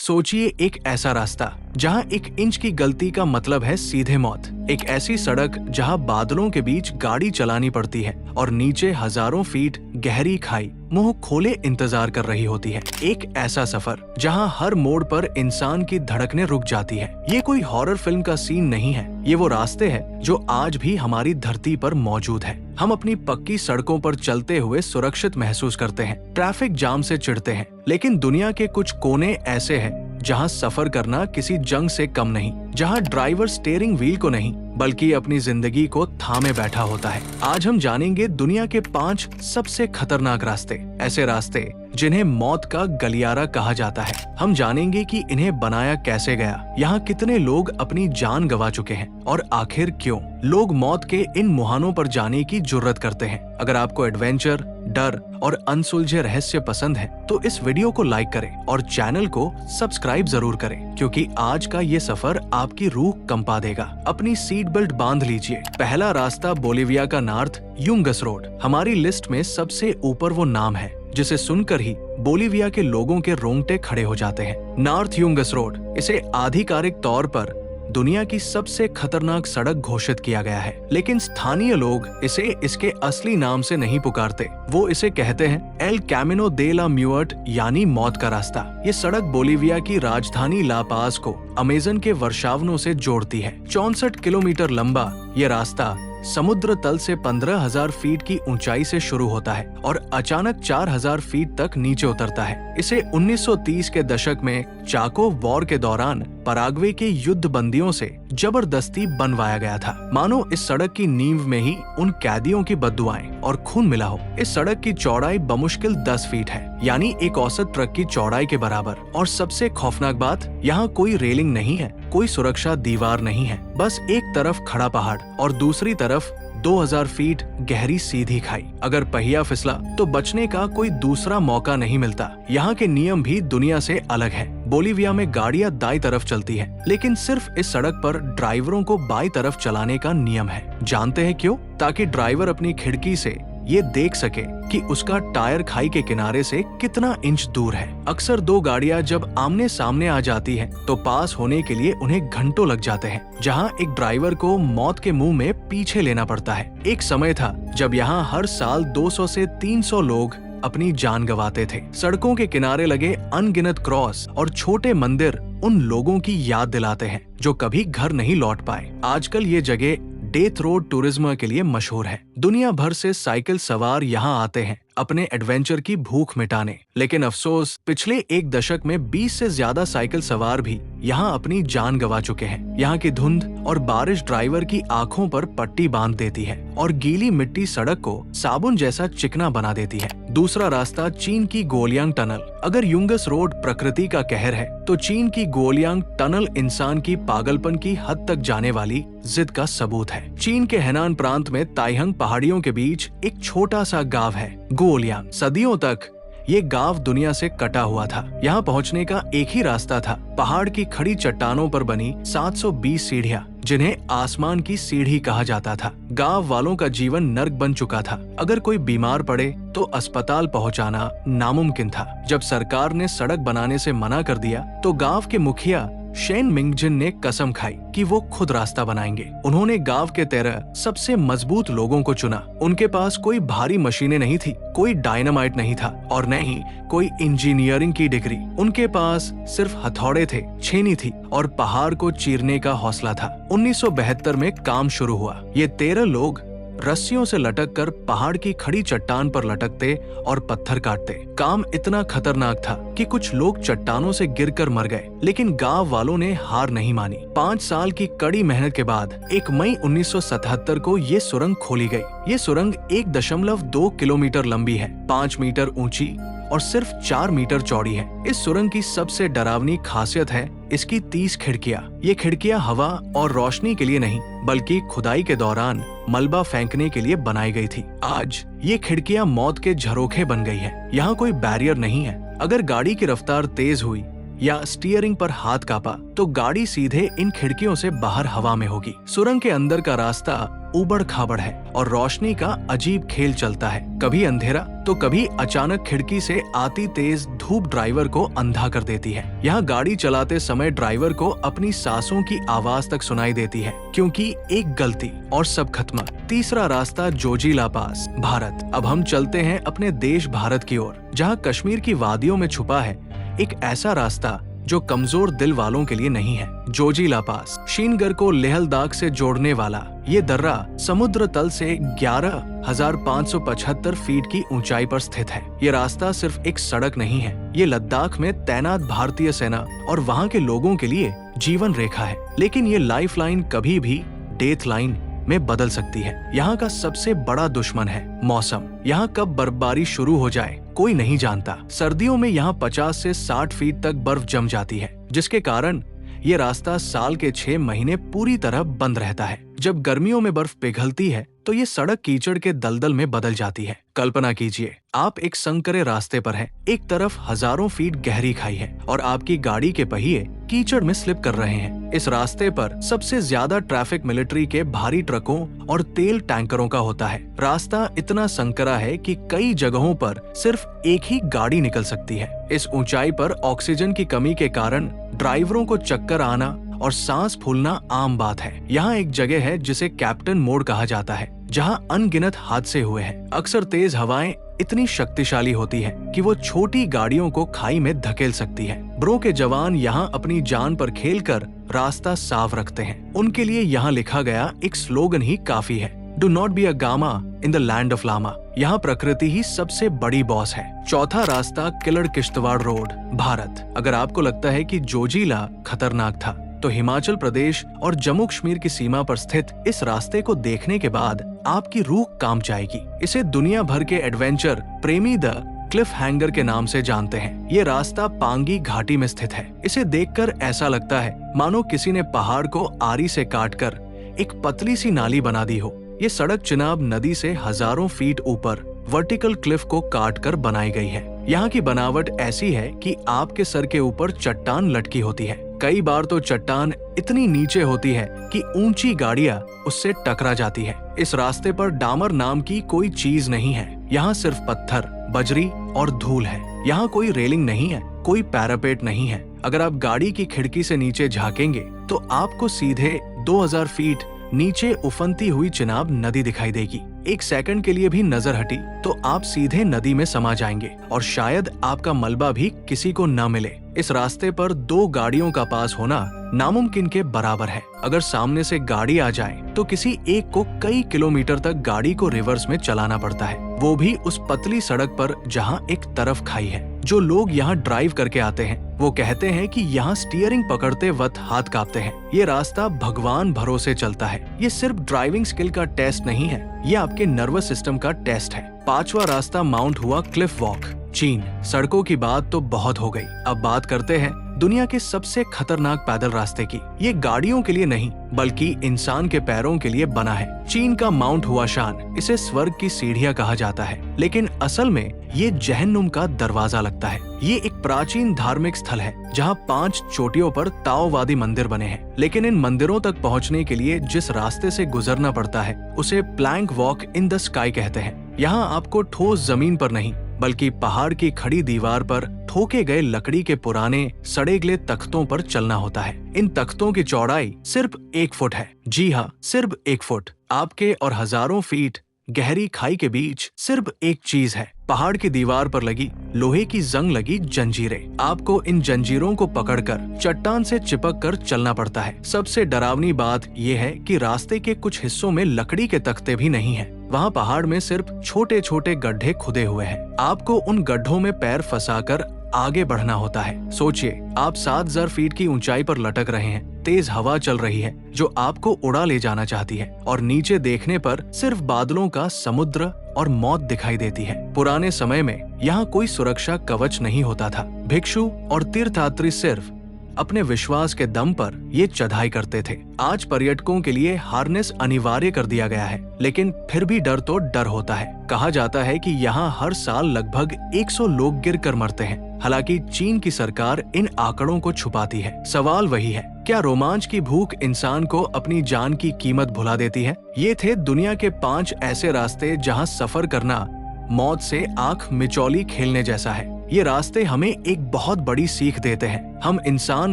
सोचिए एक ऐसा रास्ता जहां 1 इंच की गलती का मतलब है सीधे मौत। एक ऐसी सड़क जहां बादलों के बीच गाड़ी चलानी पड़ती है और नीचे हजारों फीट गहरी खाई मुंह खोले इंतजार कर रही होती है। एक ऐसा सफर जहां हर मोड़ पर इंसान की धड़कनें रुक जाती है। ये कोई हॉरर फिल्म का सीन नहीं है, ये वो रास्ते हैं जो आज भी हमारी धरती पर मौजूद है। हम अपनी पक्की सड़कों पर चलते हुए सुरक्षित महसूस करते हैं, ट्रैफिक जाम से चिढ़ते हैं, लेकिन दुनिया के कुछ कोने ऐसे हैं जहां सफर करना किसी जंग से कम नहीं, जहां ड्राइवर स्टीयरिंग व्हील को नहीं बल्कि अपनी जिंदगी को थामे बैठा होता है। आज हम जानेंगे दुनिया के 5 सबसे खतरनाक रास्ते, ऐसे रास्ते जिन्हें मौत का गलियारा कहा जाता है। हम जानेंगे कि इन्हें बनाया कैसे गया, यहाँ कितने लोग अपनी जान गंवा चुके हैं और आखिर क्यों लोग मौत के इन मुहानों पर जाने की जुर्रत करते हैं। अगर आपको एडवेंचर, डर और अनसुलझे रहस्य पसंद है तो इस वीडियो को लाइक करें और चैनल को सब्सक्राइब जरूर करें, क्योंकि आज का ये सफर आपकी रूह कंपा देगा। अपनी सीट बेल्ट बांध लीजिए। पहला रास्ता बोलिविया का नॉर्थ यूंगस रोड। हमारी लिस्ट में सबसे ऊपर वो नाम है जिसे सुनकर ही बोलिविया के लोगों के रोंगटे खड़े हो जाते हैं। नॉर्थ यूंगस रोड, इसे आधिकारिक तौर पर दुनिया की सबसे खतरनाक सड़क घोषित किया गया है, लेकिन स्थानीय लोग इसे इसके असली नाम से नहीं पुकारते। वो इसे कहते हैं एल कैमिनो दे ला म्यूर्ट, यानी मौत का रास्ता। ये सड़क बोलिविया की राजधानी ला पाज को अमेज़न के वर्षावनों से जोड़ती है। 64 किलोमीटर लंबा ये रास्ता समुद्र तल से 15,000 फीट की ऊंचाई से शुरू होता है और अचानक 4,000 फीट तक नीचे उतरता है। इसे 1930 के दशक में चाको वॉर के दौरान पराग्वे के युद्ध बंदियों से जबरदस्ती बनवाया गया था। मानो इस सड़क की नींव में ही उन कैदियों की बद्दुआएं और खून मिला हो। इस सड़क की चौड़ाई बमुश्किल 10 फीट है, यानी एक औसत ट्रक की चौड़ाई के बराबर। और सबसे खौफनाक बात, यहाँ कोई रेलिंग नहीं है, कोई सुरक्षा दीवार नहीं है, बस एक तरफ खड़ा पहाड़ और दूसरी तरफ 2000 फीट गहरी सीधी खाई। अगर पहिया फिसला तो बचने का कोई दूसरा मौका नहीं मिलता। यहाँ के नियम भी दुनिया से अलग है। बोलिविया में गाड़ियाँ दाईं तरफ चलती हैं, लेकिन सिर्फ इस सड़क पर ड्राइवरों को बाईं तरफ चलाने का नियम है। जानते हैं क्यों? ताकि ड्राइवर अपनी खिड़की से ये देख सके कि उसका टायर खाई के किनारे से कितना इंच दूर है। अक्सर 2 गाड़ियां जब आमने सामने आ जाती हैं, तो पास होने के लिए उन्हें घंटों लग जाते हैं, जहां एक ड्राइवर को मौत के मुंह में पीछे लेना पड़ता है। एक समय था जब यहां हर साल 200 से 300 लोग अपनी जान गंवाते थे। सड़कों के किनारे लगे अनगिनत क्रॉस और छोटे मंदिर उन लोगों की याद दिलाते हैं जो कभी घर नहीं लौट पाए। आजकल ये जगह डेथ रोड टूरिज्म के लिए मशहूर है। दुनिया भर से साइकिल सवार यहाँ आते हैं अपने एडवेंचर की भूख मिटाने, लेकिन अफसोस पिछले 1 दशक में 20 से ज्यादा साइकिल सवार भी यहाँ अपनी जान गंवा चुके हैं। यहाँ की धुंध और बारिश ड्राइवर की आंखों पर पट्टी बांध देती है और गीली मिट्टी सड़क को साबुन जैसा चिकना बना देती है। दूसरा रास्ता चीन की गोलियांग टनल। अगर यूंगस रोड प्रकृति का कहर है, तो चीन की गोलियांग टनल इंसान की पागलपन की हद तक जाने वाली जिद का सबूत है। चीन के हेनान प्रांत में ताइहंग पहाड़ियों के बीच एक छोटा सा गांव है गोलियांग। सदियों तक ये गांव दुनिया से कटा हुआ था। यहाँ पहुँचने का एक ही रास्ता था, पहाड़ की खड़ी चट्टानों पर बनी 720 सीढ़ियाँ, जिन्हें आसमान की सीढ़ी कहा जाता था। गांव वालों का जीवन नर्क बन चुका था। अगर कोई बीमार पड़े तो अस्पताल पहुंचाना नामुमकिन था। जब सरकार ने सड़क बनाने से मना कर दिया तो गांव के मुखिया शेन मिंगजिन ने कसम खाई कि वो खुद रास्ता बनाएंगे। उन्होंने गांव के 13 सबसे मजबूत लोगों को चुना। उनके पास कोई भारी मशीनें नहीं थी, कोई डायनामाइट नहीं था और न ही कोई इंजीनियरिंग की डिग्री। उनके पास सिर्फ हथौड़े थे, छेनी थी और पहाड़ को चीरने का हौसला था। 1972 में काम शुरू हुआ। ये 13 लोग रस्सियों से लटककर पहाड़ की खड़ी चट्टान पर लटकते और पत्थर काटते। काम इतना खतरनाक था कि कुछ लोग चट्टानों से गिरकर मर गए, लेकिन गांव वालों ने हार नहीं मानी। 5 साल की कड़ी मेहनत के बाद 1 मई 1977 को ये सुरंग खोली गई। ये सुरंग 1.2 किलोमीटर लंबी है, 5 मीटर ऊंची और सिर्फ 4 मीटर चौड़ी है। इस सुरंग की सबसे डरावनी खासियत है इसकी 30 खिड़कियाँ। ये खिड़कियाँ हवा और रोशनी के लिए नहीं, बल्कि खुदाई के दौरान मलबा फेंकने के लिए बनाई गई थी। आज ये खिड़कियाँ मौत के झरोखे बन गई है। यहाँ कोई बैरियर नहीं है। अगर गाड़ी की रफ्तार तेज हुई या स्टीयरिंग पर हाथ कापा तो गाड़ी सीधे इन खिड़कियों से बाहर हवा में होगी। सुरंग के अंदर का रास्ता उबड़ खाबड़ है और रोशनी का अजीब खेल चलता है। कभी अंधेरा तो कभी अचानक खिड़की से आती तेज धूप ड्राइवर को अंधा कर देती है। यहाँ गाड़ी चलाते समय ड्राइवर को अपनी सांसों की आवाज तक सुनाई देती है, क्योंकि एक गलती और सब खत्म। तीसरा रास्ता जोजिला पास, भारत। अब हम चलते हैं अपने देश भारत की ओर, जहाँ कश्मीर की वादियों में छुपा है एक ऐसा रास्ता जो कमजोर दिल वालों के लिए नहीं है। जोजिला पास श्रीनगर को लेह लद्दाख से जोड़ने वाला ये दर्रा समुद्र तल से 11,575 फीट की ऊंचाई पर स्थित है। ये रास्ता सिर्फ एक सड़क नहीं है, ये लद्दाख में तैनात भारतीय सेना और वहाँ के लोगों के लिए जीवन रेखा है। लेकिन ये लाइफ लाइन कभी भी डेथ लाइन में बदल सकती है। यहाँ का सबसे बड़ा दुश्मन है मौसम। यहाँ कब बर्फबारी शुरू हो जाए कोई नहीं जानता। सर्दियों में यहाँ 50 से 60 फीट तक बर्फ जम जाती है, जिसके कारण ये रास्ता साल के 6 महीने पूरी तरह बंद रहता है। जब गर्मियों में बर्फ पिघलती है तो ये सड़क कीचड़ के दलदल में बदल जाती है। कल्पना कीजिए, आप एक संकरे रास्ते पर हैं। एक तरफ हजारों फीट गहरी खाई है और आपकी गाड़ी के पहिए कीचड़ में स्लिप कर रहे हैं। इस रास्ते पर सबसे ज्यादा ट्रैफिक मिलिट्री के भारी ट्रकों और तेल टैंकरों का होता है। रास्ता इतना संकरा है कि कई जगहों पर सिर्फ एक ही गाड़ी निकल सकती है। इस ऊंचाई पर ऑक्सीजन की कमी के कारण ड्राइवरों को चक्कर आना और सांस फूलना आम बात है। यहाँ एक जगह है जिसे कैप्टन मोड कहा जाता है, जहाँ अनगिनत हादसे हुए हैं। अक्सर तेज हवाएं इतनी शक्तिशाली होती है कि वो छोटी गाड़ियों को खाई में धकेल सकती है। ब्रो के जवान यहाँ अपनी जान पर खेलकर रास्ता साफ रखते हैं। उनके लिए यहाँ लिखा गया एक स्लोगन ही काफी है, do not be a gama in the land of llama. यहाँ प्रकृति ही सबसे बड़ी बॉस है। चौथा रास्ता किलड़ किश्तवाड़ रोड, भारत। अगर आपको लगता है कि जोजिला खतरनाक था तो हिमाचल प्रदेश और जम्मू कश्मीर की सीमा पर स्थित इस रास्ते को देखने के बाद आपकी रूह कांप जाएगी। इसे दुनिया भर के एडवेंचर प्रेमी द क्लिफ हैंगर के नाम से जानते हैं। ये रास्ता पांगी घाटी में स्थित है। इसे देखकर ऐसा लगता है मानो किसी ने पहाड़ को आरी से काटकर एक पतली सी नाली बना दी हो। ये सड़क चिनाब नदी से हजारों फीट ऊपर वर्टिकल क्लिफ को काट कर बनाई गई है। यहाँ की बनावट ऐसी है कि आपके सर के ऊपर चट्टान लटकी होती है। कई बार तो चट्टान इतनी नीचे होती है कि ऊंची गाड़ियाँ उससे टकरा जाती है। इस रास्ते पर डामर नाम की कोई चीज नहीं है। यहाँ सिर्फ पत्थर, बजरी और धूल है। यहाँ कोई रेलिंग नहीं है, कोई पैरापेट नहीं है। अगर आप गाड़ी की खिड़की से नीचे झांकेंगे तो आपको सीधे 2000 फीट नीचे उफनती हुई चिनाब नदी दिखाई देगी। एक सेकंड के लिए भी नजर हटी तो आप सीधे नदी में समा जाएंगे और शायद आपका मलबा भी किसी को न मिले। इस रास्ते पर 2 गाड़ियों का पास होना नामुमकिन के बराबर है। अगर सामने से गाड़ी आ जाए तो किसी एक को कई किलोमीटर तक गाड़ी को रिवर्स में चलाना पड़ता है, वो भी उस पतली सड़क पर जहाँ एक तरफ खाई है। जो लोग यहाँ ड्राइव करके आते हैं वो कहते हैं कि यहाँ स्टीयरिंग पकड़ते वक्त हाथ कांपते हैं। ये रास्ता भगवान भरोसे चलता है। ये सिर्फ ड्राइविंग स्किल का टेस्ट नहीं है, ये आपके नर्वस सिस्टम का टेस्ट है। 5वां रास्ता माउंट हुआ क्लिफ वॉक, चीन। सड़कों की बात तो बहुत हो गई, अब बात करते हैं दुनिया के सबसे खतरनाक पैदल रास्ते की। ये गाड़ियों के लिए नहीं बल्कि इंसान के पैरों के लिए बना है। चीन का माउंट हुआशान, इसे स्वर्ग की सीढ़ियां कहा जाता है, लेकिन असल में ये जहन्नुम का दरवाजा लगता है। ये एक प्राचीन धार्मिक स्थल है जहाँ 5 चोटियों पर ताओवादी मंदिर बने हैं। लेकिन इन मंदिरों तक पहुँचने के लिए जिस रास्ते से गुजरना पड़ता है उसे plank walk in the sky कहते हैं। यहाँ आपको ठोस जमीन पर नहीं बल्कि पहाड़ की खड़ी दीवार पर ठोके गए लकड़ी के पुराने सड़े-गले तख्तों पर चलना होता है। इन तख्तों की चौड़ाई सिर्फ 1 फुट है। जी हाँ, सिर्फ 1 फुट। आपके और हजारों फीट गहरी खाई के बीच सिर्फ एक चीज है, पहाड़ की दीवार पर लगी लोहे की जंग लगी जंजीरें। आपको इन जंजीरों को पकड़कर चट्टान से चिपक कर चलना पड़ता है। सबसे डरावनी बात यह है कि रास्ते के कुछ हिस्सों में लकड़ी के तख्ते भी नहीं हैं। वहाँ पहाड़ में सिर्फ छोटे छोटे गड्ढे खुदे हुए हैं। आपको उन गड्ढों में पैर फंसाकर आगे बढ़ना होता है। सोचिए, आप 7000 फीट की ऊंचाई पर लटक रहे हैं। तेज हवा चल रही है जो आपको उड़ा ले जाना चाहती है और नीचे देखने पर सिर्फ बादलों का समुद्र और मौत दिखाई देती है। पुराने समय में यहाँ कोई सुरक्षा कवच नहीं होता था। भिक्षु और तीर्थयात्री सिर्फ अपने विश्वास के दम पर ये चढ़ाई करते थे। आज पर्यटकों के लिए हार्नेस अनिवार्य कर दिया गया है, लेकिन फिर भी डर तो डर होता है। कहा जाता है कि यहाँ हर साल लगभग 100 लोग गिरकर मरते हैं। हालांकि चीन की सरकार इन आंकड़ों को छुपाती है। सवाल वही है, क्या रोमांच की भूख इंसान को अपनी जान की कीमत भुला देती है? ये थे दुनिया के 5 ऐसे रास्ते जहां सफर करना मौत से आंख मिचौली खेलने जैसा है। ये रास्ते हमें एक बहुत बड़ी सीख देते हैं। हम इंसान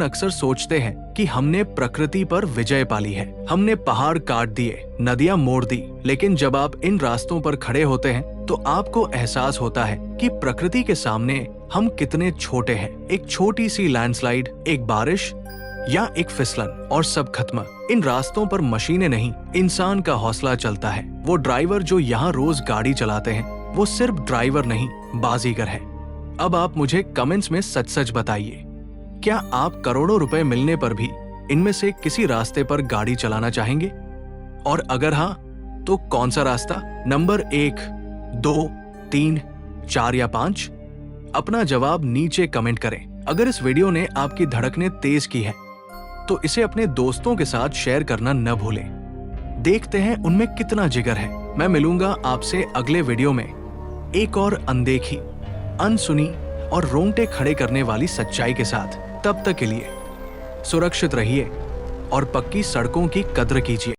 अक्सर सोचते हैं कि हमने प्रकृति पर विजय पाली है, हमने पहाड़ काट दिए, नदियां मोड़ दी, लेकिन जब आप इन रास्तों पर खड़े होते हैं तो आपको एहसास होता है कि प्रकृति के सामने हम कितने छोटे हैं। एक छोटी सी लैंडस्लाइड, एक बारिश या एक फिसलन और सब खत्म। इन रास्तों पर मशीनें नहीं, इंसान का हौसला चलता है। वो ड्राइवर जो यहाँ रोज गाड़ी चलाते हैं, वो सिर्फ ड्राइवर नहीं, बाजीगर है। अब आप मुझे कमेंट्स में सच सच बताइए, क्या आप करोड़ों रुपए मिलने पर भी इनमें से किसी रास्ते पर गाड़ी चलाना चाहेंगे? और अगर हाँ, तो कौन सा रास्ता? नंबर 1, 2, 3, 4 या 5? अपना जवाब नीचे कमेंट करें। अगर इस वीडियो ने आपकी धड़कनें तेज की है तो इसे अपने दोस्तों के साथ शेयर करना न भूलें। देखते हैं उनमें कितना जिगर है। मैं मिलूंगा आपसे अगले वीडियो में एक और अनदेखी, अनसुनी और रोंगटे खड़े करने वाली सच्चाई के साथ। तब तक के लिए सुरक्षित रहिए और पक्की सड़कों की कद्र कीजिए।